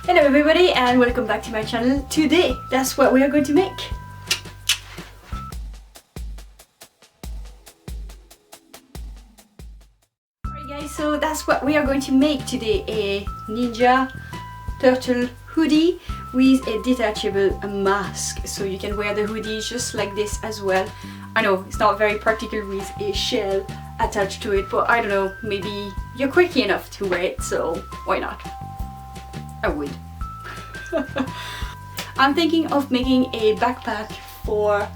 Hello everybody and welcome back to my channel. Today, that's what we are going to make. Alright guys, so that's what we are going to make today. A ninja turtle hoodie with a detachable mask. So you can wear the hoodie just like this as well. I know it's not very practical with a shell attached to it, but I don't know, maybe you're quirky enough to wear it, so why not? I would. I'm thinking of making a backpack for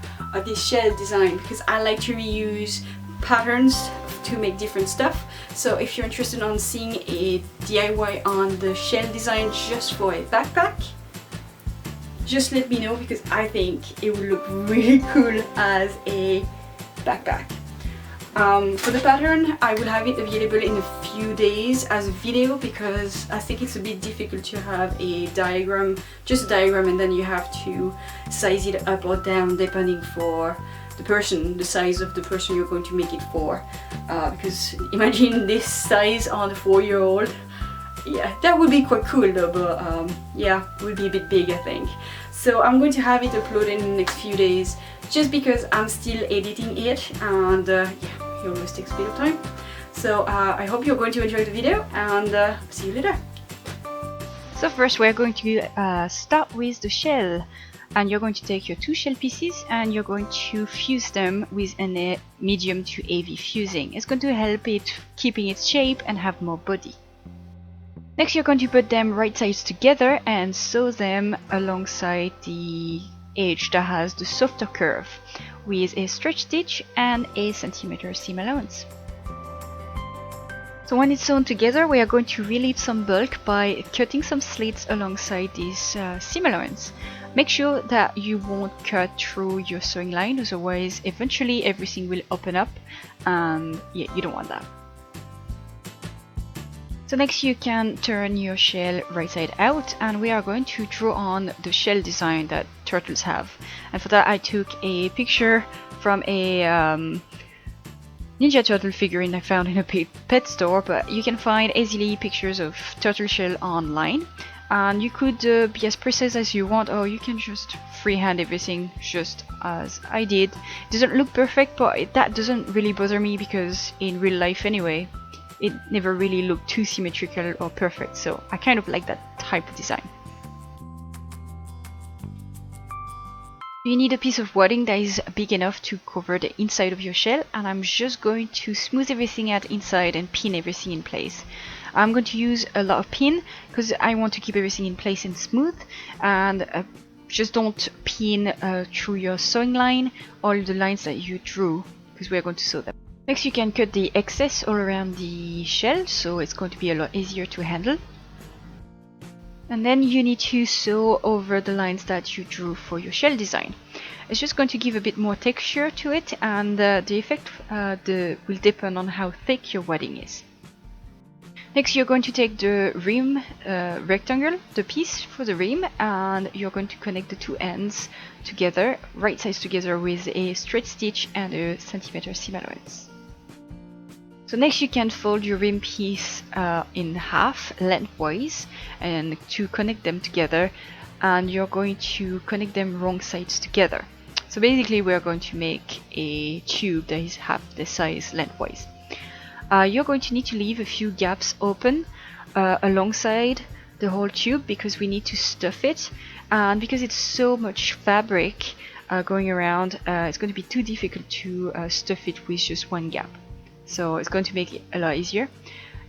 this shell design because I like to reuse patterns to make different stuff. So if you're interested in seeing a DIY on the shell design just for a backpack, just let me know because I think it would look really cool as a backpack. For the pattern, I will have it available in a few days as a video because I think it's a bit difficult to have a diagram, just a diagram, and then you have to size it up or down depending for the person, the size of the person you're going to make it for. Because imagine this size on a 4-year-old. Yeah, that would be quite cool though, but yeah, it would be a bit big I think. So I'm going to have it uploaded in the next few days just because I'm still editing it and yeah, it always takes a bit of time. So I hope you're going to enjoy the video and see you later. So first we're going to start with the shell, and you're going to take your 2 shell pieces and you're going to fuse them with a medium to heavy fusing. It's going to help it keeping its shape and have more body. Next you're going to put them right sides together and sew them alongside the edge that has the softer curve with a stretch stitch and a centimeter seam allowance. So when it's sewn together, we are going to relieve some bulk by cutting some slits alongside this seam allowance. Make sure that you won't cut through your sewing line, otherwise eventually everything will open up and yeah, you don't want that. So next you can turn your shell right side out and we are going to draw on the shell design that turtles have. And for that I took a picture from a Ninja Turtle figurine I found in a pet store, but you can find easily pictures of turtle shell online. And you could be as precise as you want, or you can just freehand everything just as I did. It doesn't look perfect, but that doesn't really bother me because in real life anyway, it never really looked too symmetrical or perfect, so I kind of like that type of design. You need a piece of wadding that is big enough to cover the inside of your shell, and I'm just going to smooth everything out inside and pin everything in place. I'm going to use a lot of pin because I want to keep everything in place and smooth, and just don't pin through your sewing line all the lines that you drew because we're going to sew them. Next you can cut the excess all around the shell, so it's going to be a lot easier to handle. And then you need to sew over the lines that you drew for your shell design. It's just going to give a bit more texture to it, and the effect will depend on how thick your wadding is. Next you're going to take the rim rectangle, the piece for the rim, and you're going to connect the 2 ends together, right sides together with a straight stitch and a centimeter seam allowance. So next you can fold your rim piece in half lengthwise and to connect them together, and you're going to connect them wrong sides together. So basically we're going to make a tube that is half the size lengthwise. You're going to need to leave a few gaps open alongside the whole tube because we need to stuff it, and because it's so much fabric going around, it's going to be too difficult to stuff it with just one gap. So it's going to make it a lot easier.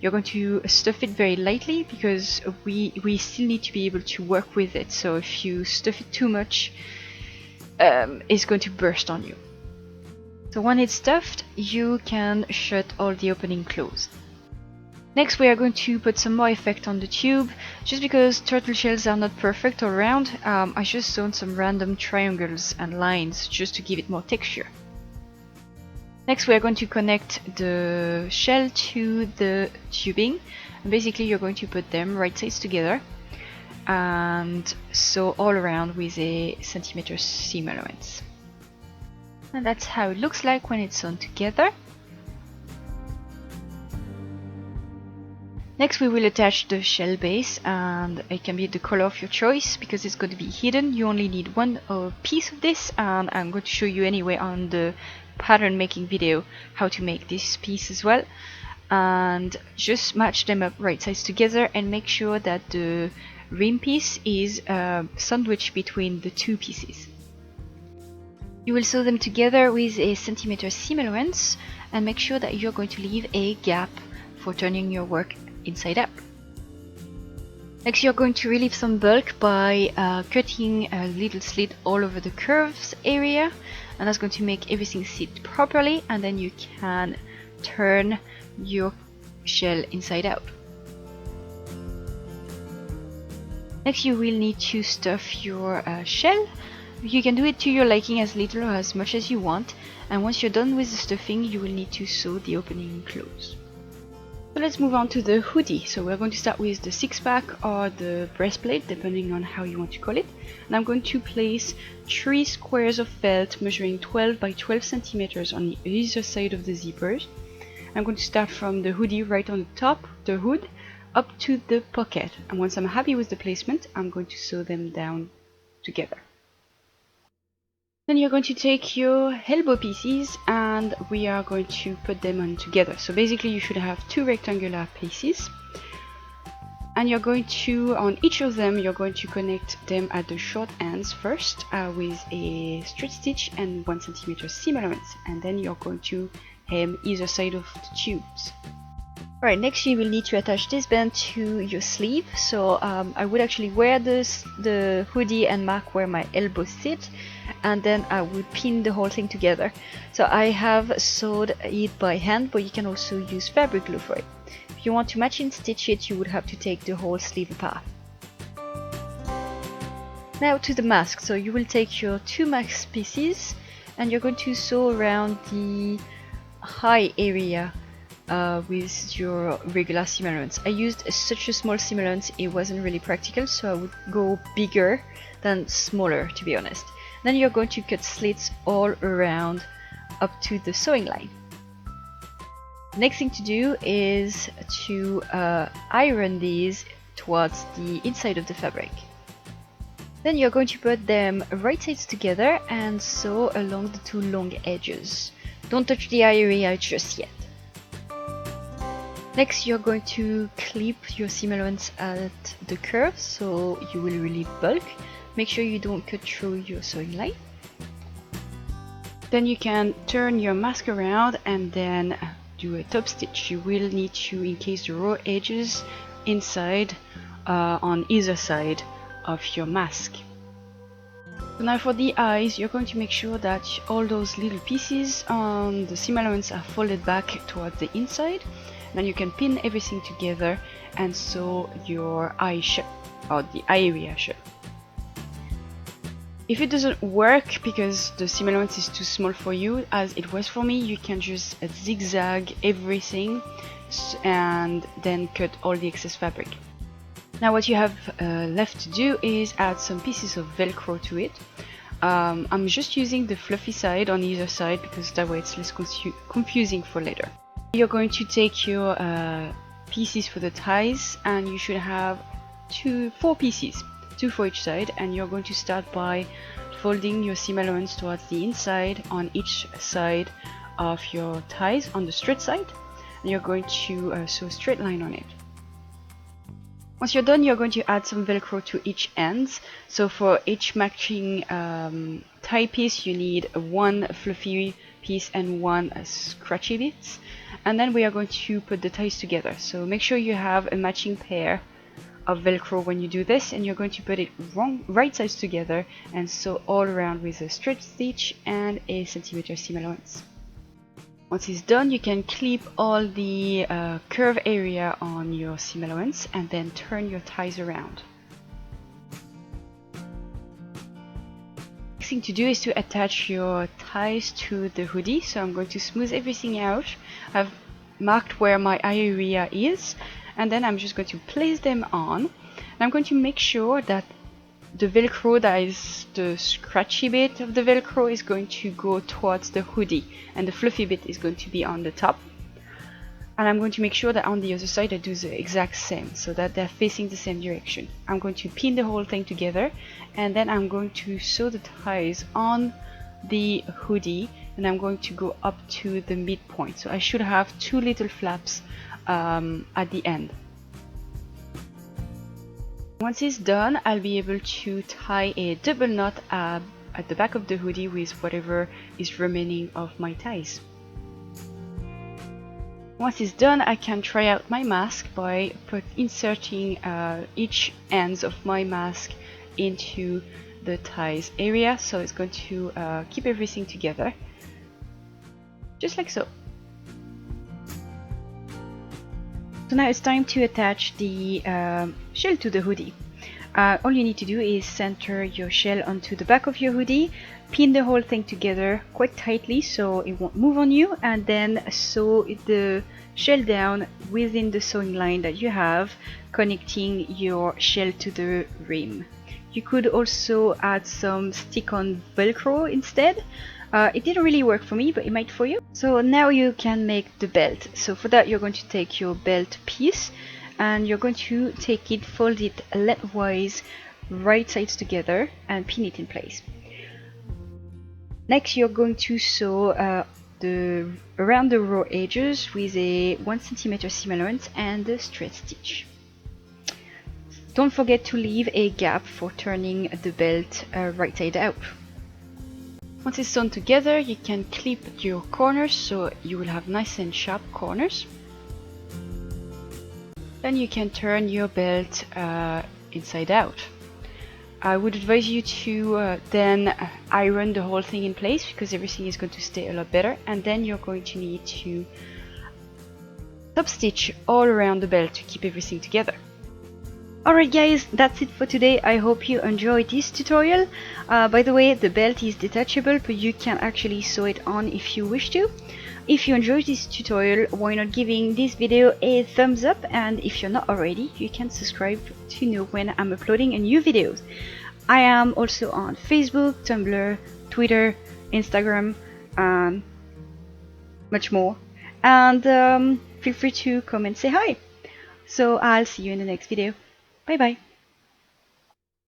You're going to stuff it very lightly because we still need to be able to work with it. So if you stuff it too much, it's going to burst on you. So when it's stuffed, you can shut all the opening closed. Next we are going to put some more effect on the tube. Just because turtle shells are not perfect all around, I just sewn some random triangles and lines just to give it more texture. Next we are going to connect the shell to the tubing, and basically you're going to put them right sides together and sew all around with a centimeter seam allowance. And that's how it looks like when it's sewn together. Next we will attach the shell base, and it can be the color of your choice because it's going to be hidden. You only need one piece of this, and I'm going to show you anyway on the pattern making video how to make this piece as well. And just match them up right sides together and make sure that the rim piece is sandwiched between the two pieces. You will sew them together with a centimeter seam allowance and make sure that you're going to leave a gap for turning your work inside out. Next, you're going to relieve some bulk by cutting a little slit all over the curves area, and that's going to make everything sit properly, and then you can turn your shell inside out. Next, you will need to stuff your shell. You can do it to your liking, as little or as much as you want, and once you're done with the stuffing, you will need to sew the opening closed. So let's move on to the hoodie. So we're going to start with the six-pack or the breastplate, depending on how you want to call it. And I'm going to place 3 squares of felt measuring 12 by 12 centimeters on either side of the zippers. I'm going to start from the hoodie right on the top, the hood, up to the pocket. And once I'm happy with the placement, I'm going to sew them down together. Then you're going to take your elbow pieces and we are going to put them on together. So basically you should have 2 rectangular pieces, and you're going to, on each of them, you're going to connect them at the short ends first with a straight stitch and 1 centimeter seam allowance, and then you're going to hem either side of the tubes. Alright, next you will need to attach this band to your sleeve. So I would actually wear the hoodie and mark where my elbows sit, and then I would pin the whole thing together. So I have sewed it by hand, but you can also use fabric glue for it. If you want to matching stitch it, you would have to take the whole sleeve apart. Now to the mask. So you will take your 2 mask pieces and you're going to sew around the high area with your regular seam allowance. I used such a small seam allowance, it wasn't really practical, so I would go bigger than smaller, to be honest. Then you're going to cut slits all around up to the sewing line. Next thing to do is to iron these towards the inside of the fabric. Then you're going to put them right sides together and sew along the 2 long edges. Don't touch the area just yet. Next, you're going to clip your seam allowance at the curve, so you will relieve bulk. Make sure you don't cut through your sewing line. Then you can turn your mask around and then do a top stitch. You will need to encase the raw edges inside on either side of your mask. So now for the eyes, you're going to make sure that all those little pieces on the seam allowance are folded back towards the inside. Then you can pin everything together and sew your eye shut, or the eye area shut. If it doesn't work because the seam allowance is too small for you, as it was for me, you can just zigzag everything and then cut all the excess fabric. Now what you have left to do is add some pieces of velcro to it. I'm just using the fluffy side on either side because that way it's less confusing for later. You're going to take your pieces for the ties, and you should have 4 pieces, 2 for each side, and you're going to start by folding your seam allowance towards the inside on each side of your ties on the straight side, and you're going to sew a straight line on it. Once you're done, you're going to add some velcro to each ends. So for each matching tie piece you need 1 fluffy piece and 1 scratchy bit, and then we are going to put the ties together. So make sure you have a matching pair of velcro when you do this, and you're going to put it right sides together and sew all around with a straight stitch and a centimeter seam allowance. Once it's done, you can clip all the curve area on your seam allowance and then turn your ties around. Next thing to do is to attach your ties to the hoodie. So I'm going to smooth everything out. I've marked where my eye area is, and then I'm just going to place them on. And I'm going to make sure that the velcro, that is the scratchy bit of the velcro, is going to go towards the hoodie, and the fluffy bit is going to be on the top. And I'm going to make sure that on the other side I do the exact same, so that they're facing the same direction. I'm going to pin the whole thing together, and then I'm going to sew the ties on the hoodie, and I'm going to go up to the midpoint. So I should have 2 little flaps at the end. Once it's done, I'll be able to tie a double knot at the back of the hoodie with whatever is remaining of my ties. Once it's done, I can try out my mask by inserting each ends of my mask into the ties area, so it's going to keep everything together, just like so. So now it's time to attach the shell to the hoodie. All you need to do is center your shell onto the back of your hoodie, pin the whole thing together quite tightly so it won't move on you, and then sew the shell down within the sewing line that you have, connecting your shell to the rim. You could also add some stick-on velcro instead. It didn't really work for me, but it might for you. So now you can make the belt. So for that, you're going to take your belt piece and you're going to take it, fold it lengthwise, right sides together, and pin it in place. Next, you're going to sew around the raw edges with a 1 cm seam allowance and a straight stitch. Don't forget to leave a gap for turning the belt right side out. Once it's sewn together, you can clip your corners so you will have nice and sharp corners. Then you can turn your belt inside out. I would advise you to then iron the whole thing in place, because everything is going to stay a lot better, and then you're going to need to top stitch all around the belt to keep everything together. Alright guys, that's it for today. I hope you enjoyed this tutorial. By the way, the belt is detachable, but you can actually sew it on if you wish to. If you enjoyed this tutorial, why not giving this video a thumbs up, and if you're not already, you can subscribe to know when I'm uploading a new video. I am also on Facebook, Tumblr, Twitter, Instagram, and much more. And feel free to come and say hi. So I'll see you in the next video. Bye bye.